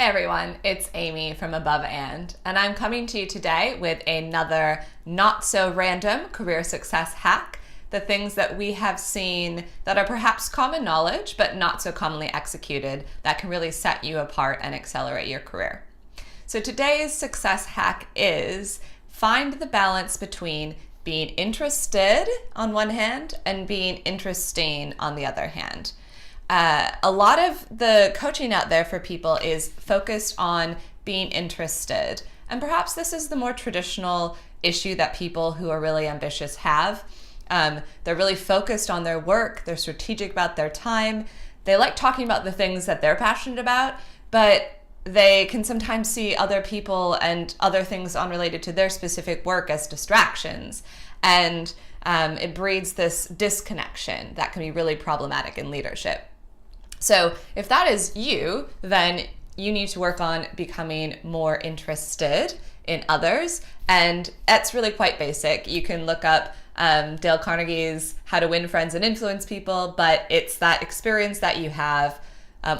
everyone, it's Amy from Above and I'm coming to you today with another not so random career success hack, the things that we have seen that are perhaps common knowledge but not so commonly executed that can really set you apart and accelerate your career. So today's success hack is find the balance between being interested on one hand and being interesting on the other hand. A lot of the coaching out there for people is focused on being interested. And perhaps this is the more traditional issue that people who are really ambitious have. They're really focused on their work. They're strategic about their time. They like talking about the things that they're passionate about, but they can sometimes see other people and other things unrelated to their specific work as distractions. And it breeds this disconnection that can be really problematic in leadership. So if that is you, then you need to work on becoming more interested in others. And that's really quite basic. You can look up Dale Carnegie's How to Win Friends and Influence People, but it's that experience that you have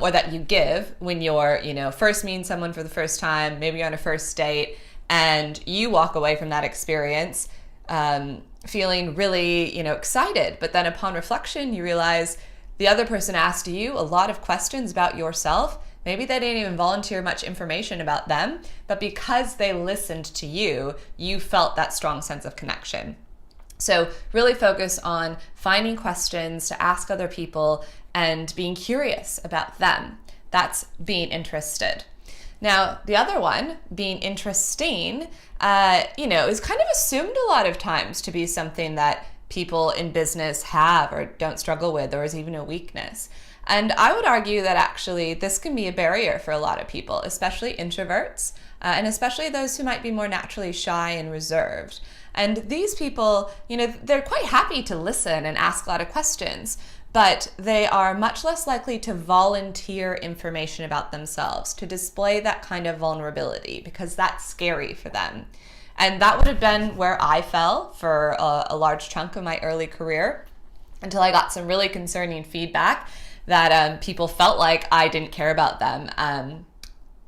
or that you give when you're, first meeting someone for the first time, maybe you're on a first date, and you walk away from that experience feeling really, excited. But then upon reflection, you realize the other person asked you a lot of questions about yourself. Maybe they didn't even volunteer much information about them, but because they listened to you, you felt that strong sense of connection. So really focus on finding questions to ask other people and being curious about them. That's being interested. Now, the other one, being interesting, is kind of assumed a lot of times to be something that people in business have or don't struggle with, or is even a weakness. And I would argue that actually this can be a barrier for a lot of people, especially introverts, and especially those who might be more naturally shy and reserved. And these people, they're quite happy to listen and ask a lot of questions, but they are much less likely to volunteer information about themselves, to display that kind of vulnerability, because that's scary for them. And that would have been where I fell for a large chunk of my early career until I got some really concerning feedback that people felt like I didn't care about them.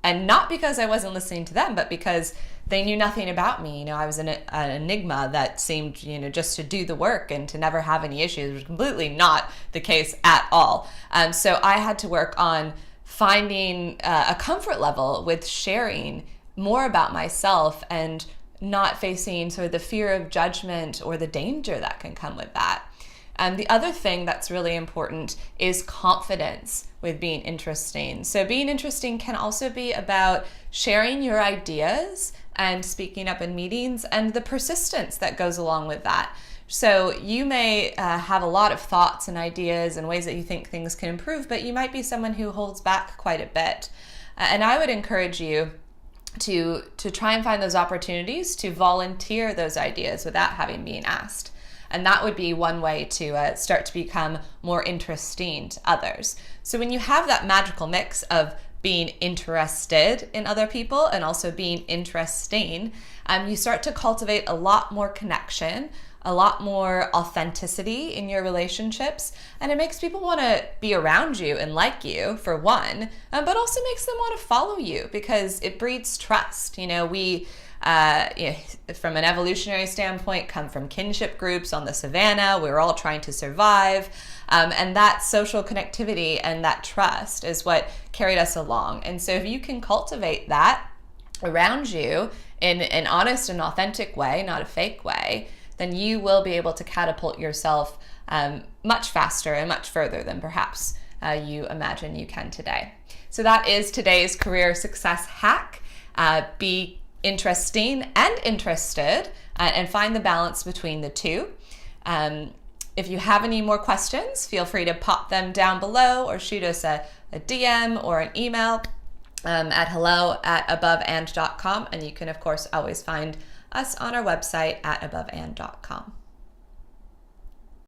And not because I wasn't listening to them, but because they knew nothing about me. I was an enigma that seemed, just to do the work and to never have any issues. It was completely not the case at all. So I had to work on finding a comfort level with sharing more about myself and not facing sort of the fear of judgment or the danger that can come with that. And the other thing that's really important is confidence with being interesting. So being interesting can also be about sharing your ideas and speaking up in meetings and the persistence that goes along with that. So you may have a lot of thoughts and ideas and ways that you think things can improve, but you might be someone who holds back quite a bit. And I would encourage you to try and find those opportunities to volunteer those ideas without having been asked. And that would be one way to start to become more interesting to others. So when you have that magical mix of being interested in other people and also being interesting, you start to cultivate a lot more connection, a lot more authenticity in your relationships, and it makes people want to be around you and like you, for one, but also makes them want to follow you because it breeds trust. We from an evolutionary standpoint, come from kinship groups on the savannah. We're all trying to survive. And that social connectivity and that trust is what carried us along. And so if you can cultivate that around you in an honest and authentic way, not a fake way, then you will be able to catapult yourself much faster and much further than perhaps you imagine you can today. So that is today's career success hack. Be interesting and interested, and find the balance between the two. If you have any more questions, feel free to pop them down below or shoot us a DM or an email at hello@aboveand.com. And you can, of course, always find us on our website at aboveand.com.